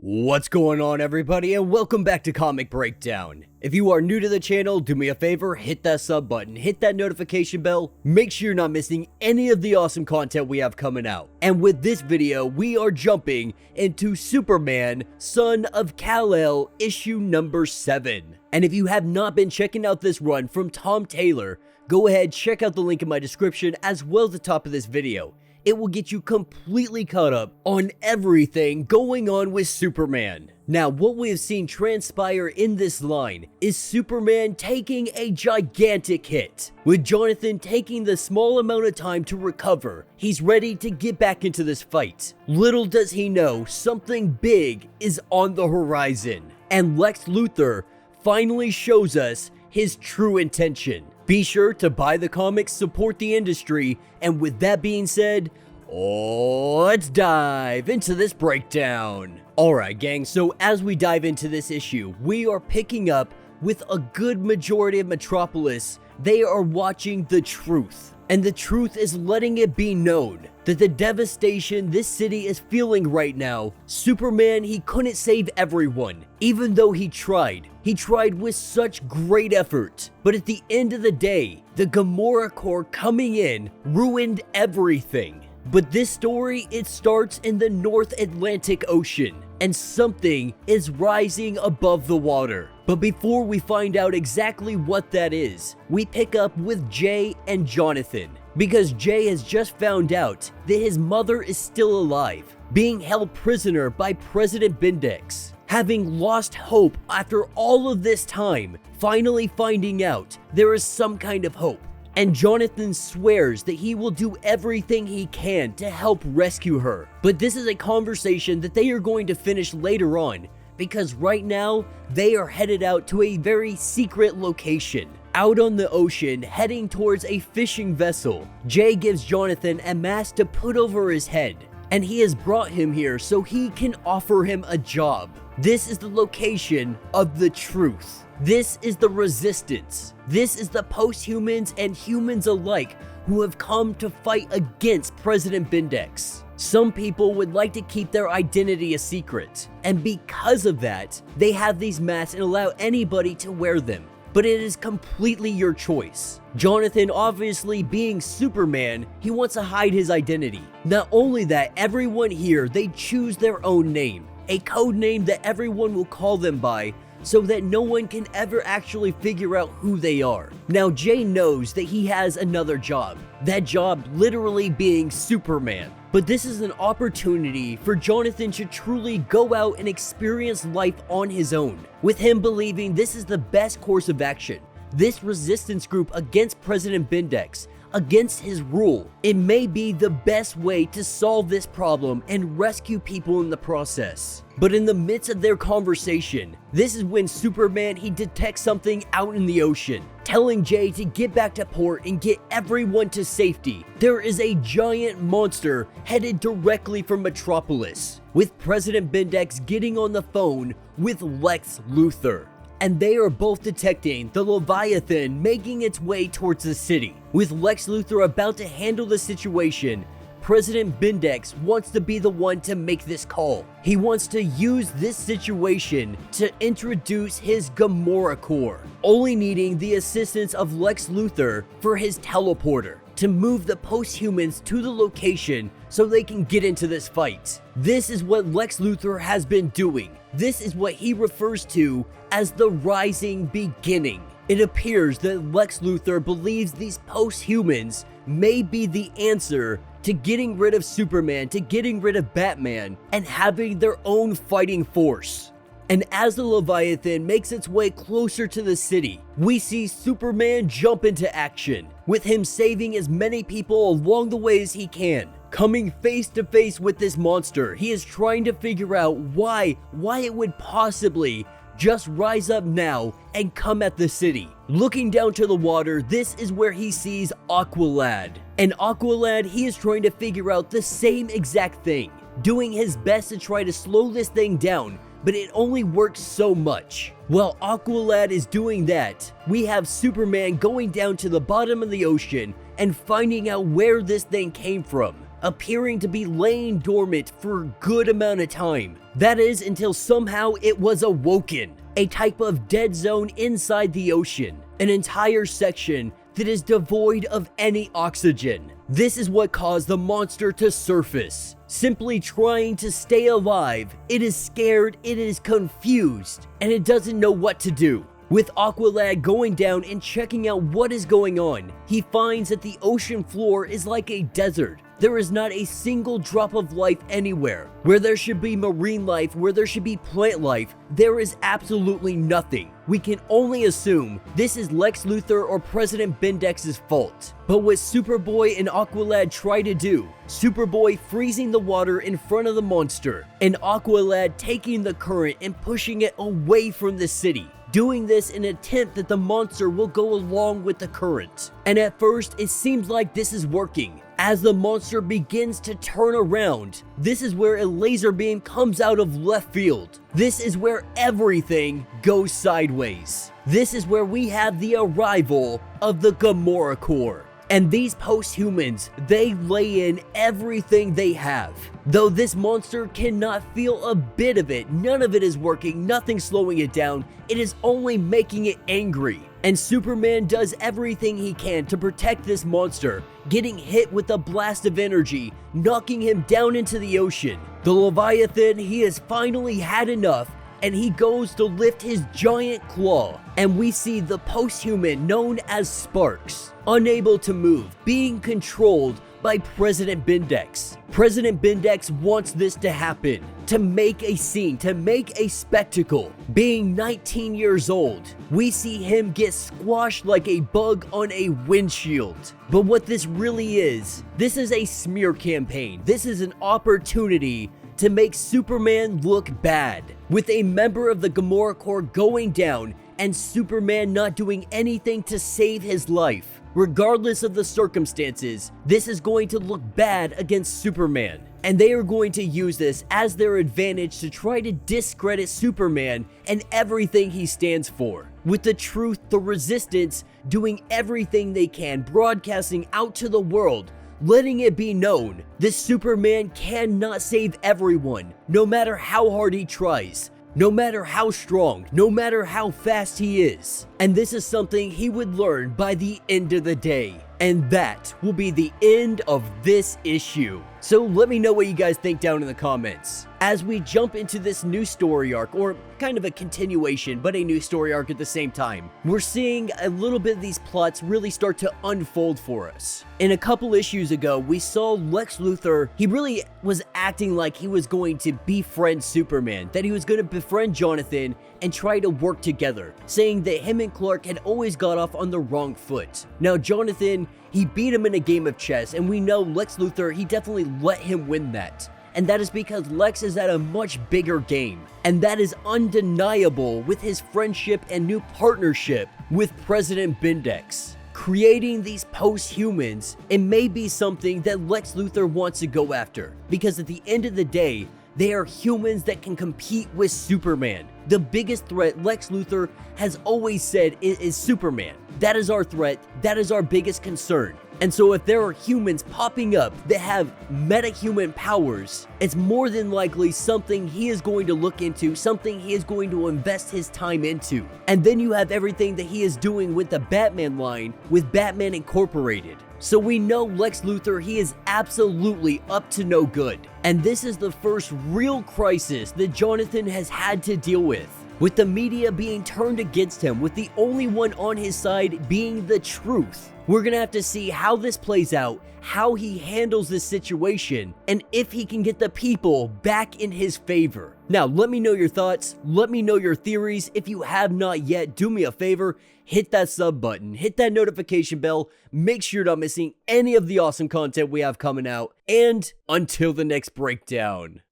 What's going on, everybody, and welcome back to Comic Breakdown. If you are new to the channel, do me a favor, hit that sub button, hit that notification bell, make sure you're not missing any of the awesome content we have coming out. And with this video, we are jumping into Superman, Son of Kal-El, issue number 7. And if you have not been checking out this run from Tom Taylor, go ahead, check out the link in my description as well as the top of this video. It will get you completely caught up on everything going on with Superman. Now, what we have seen transpire in this line is Superman taking a gigantic hit. With Jonathan taking the small amount of time to recover, he's ready to get back into this fight. Little does he know, something big is on the horizon. And Lex Luthor finally shows us his true intention. Be sure to buy the comics, support the industry, and with that being said, let's dive into this breakdown. Alright gang, so as we dive into this issue, we are picking up with a good majority of Metropolis. They are watching the truth. And the truth is letting it be known that the devastation this city is feeling right now, Superman, he couldn't save everyone, even though he tried. He tried with such great effort. But at the end of the day, the Gamora Corps coming in ruined everything. But this story, it starts in the North Atlantic Ocean, and something is rising above the water. But before we find out exactly what that is, we pick up with Jay and Jonathan, because Jay has just found out that his mother is still alive, being held prisoner by President Bindex. Having lost hope after all of this time, finally finding out there is some kind of hope. And Jonathan swears that he will do everything he can to help rescue her. But this is a conversation that they are going to finish later on, because right now, they are headed out to a very secret location. Out on the ocean, heading towards a fishing vessel, Jay gives Jonathan a mask to put over his head. And he has brought him here so he can offer him a job. This is the location of the truth. This is the resistance. This is the post-humans and humans alike who have come to fight against President Bindex. Some people would like to keep their identity a secret, and because of that, they have these masks and allow anybody to wear them. But it is completely your choice. Jonathan, obviously being Superman, he wants to hide his identity. Not only that, everyone here, they choose their own name, a code name that everyone will call them by, so that no one can ever actually figure out who they are. Now, Jay knows that he has another job, that job literally being Superman. But this is an opportunity for Jonathan to truly go out and experience life on his own, with him believing this is the best course of action. This resistance group against President Bindex, against his rule, it may be the best way to solve this problem and rescue people in the process. But in the midst of their conversation, this is when Superman, he detects something out in the ocean, telling Jay to get back to port and get everyone to safety. There is a giant monster headed directly for Metropolis, with President Bindex getting on the phone with Lex Luthor. And they are both detecting the Leviathan making its way towards the city. With Lex Luthor about to handle the situation, President Bindex wants to be the one to make this call. He wants to use this situation to introduce his Gamora Corps, only needing the assistance of Lex Luthor for his teleporter to move the post-humans to the location so they can get into this fight. This is what Lex Luthor has been doing. This is what he refers to as the rising beginning. It appears that Lex Luthor believes these post-humans may be the answer to getting rid of Superman, to getting rid of Batman, and having their own fighting force. And as the Leviathan makes its way closer to the city, we see Superman jump into action, with him saving as many people along the way as he can. Coming face to face with this monster, he is trying to figure out why it would possibly just rise up now and come at the city. Looking down to the water, this is where he sees Aqualad. And Aqualad, he is trying to figure out the same exact thing, doing his best to try to slow this thing down, but it only works so much. While Aqualad is doing that, we have Superman going down to the bottom of the ocean and finding out where this thing came from, appearing to be laying dormant for a good amount of time. That is, until somehow it was awoken. A type of dead zone inside the ocean. An entire section that is devoid of any oxygen. This is what caused the monster to surface. Simply trying to stay alive, it is scared, it is confused, and it doesn't know what to do. With Aqualad going down and checking out what is going on, he finds that the ocean floor is like a desert. There is not a single drop of life anywhere. Where there should be marine life, where there should be plant life, there is absolutely nothing. We can only assume this is Lex Luthor or President Bendex's fault. But what Superboy and Aqualad try to do, Superboy freezing the water in front of the monster, and Aqualad taking the current and pushing it away from the city. Doing this in an attempt that the monster will go along with the current. And at first, it seems like this is working. As the monster begins to turn around, this is where a laser beam comes out of left field. This is where everything goes sideways. This is where we have the arrival of the Gamora Corps. And these post-humans, they lay in everything they have. Though this monster cannot feel a bit of it, none of it is working, nothing slowing it down, it is only making it angry. And Superman does everything he can to protect this monster, getting hit with a blast of energy, knocking him down into the ocean. The Leviathan, he has finally had enough, and he goes to lift his giant claw, and we see the post-human known as Sparks, unable to move, being controlled by President Bendex. President Bendex wants this to happen, to make a scene, to make a spectacle. Being 19 years old, we see him get squashed like a bug on a windshield. But what this really is, this is a smear campaign. This is an opportunity to make Superman look bad, with a member of the Gamora Corps going down and Superman not doing anything to save his life. Regardless of the circumstances, this is going to look bad against Superman, and they are going to use this as their advantage to try to discredit Superman and everything he stands for. With the truth, the resistance doing everything they can, broadcasting out to the world, letting it be known this Superman cannot save everyone, no matter how hard he tries, no matter how strong, no matter how fast he is. And this is something he would learn by the end of the day. And that will be the end of this issue. So let me know what you guys think down in the comments. As we jump into this new story arc, or kind of a continuation, but a new story arc at the same time, we're seeing a little bit of these plots really start to unfold for us. In a couple issues ago, we saw Lex Luthor, he really was acting like he was going to befriend Superman, that he was going to befriend Jonathan and try to work together, saying that him and Clark had always got off on the wrong foot. Now Jonathan, he beat him in a game of chess, and we know Lex Luthor, he definitely let him win that. And that is because Lex is at a much bigger game. And that is undeniable with his friendship and new partnership with President Bendex. Creating these post-humans, it may be something that Lex Luthor wants to go after. Because at the end of the day, they are humans that can compete with Superman. The biggest threat Lex Luthor has always said is Superman. That is our threat, that is our biggest concern. And so if there are humans popping up that have meta-human powers, it's more than likely something he is going to look into, something he is going to invest his time into. And then you have everything that he is doing with the Batman line with Batman Incorporated. So we know Lex Luthor, he is absolutely up to no good. And this is the first real crisis that Jonathan has had to deal with the media being turned against him, with the only one on his side being the truth. We're gonna have to see how this plays out, how he handles this situation, and if he can get the people back in his favor. Now, let me know your thoughts, let me know your theories. If you have not yet, do me a favor, hit that sub button, hit that notification bell, make sure you're not missing any of the awesome content we have coming out, and until the next breakdown.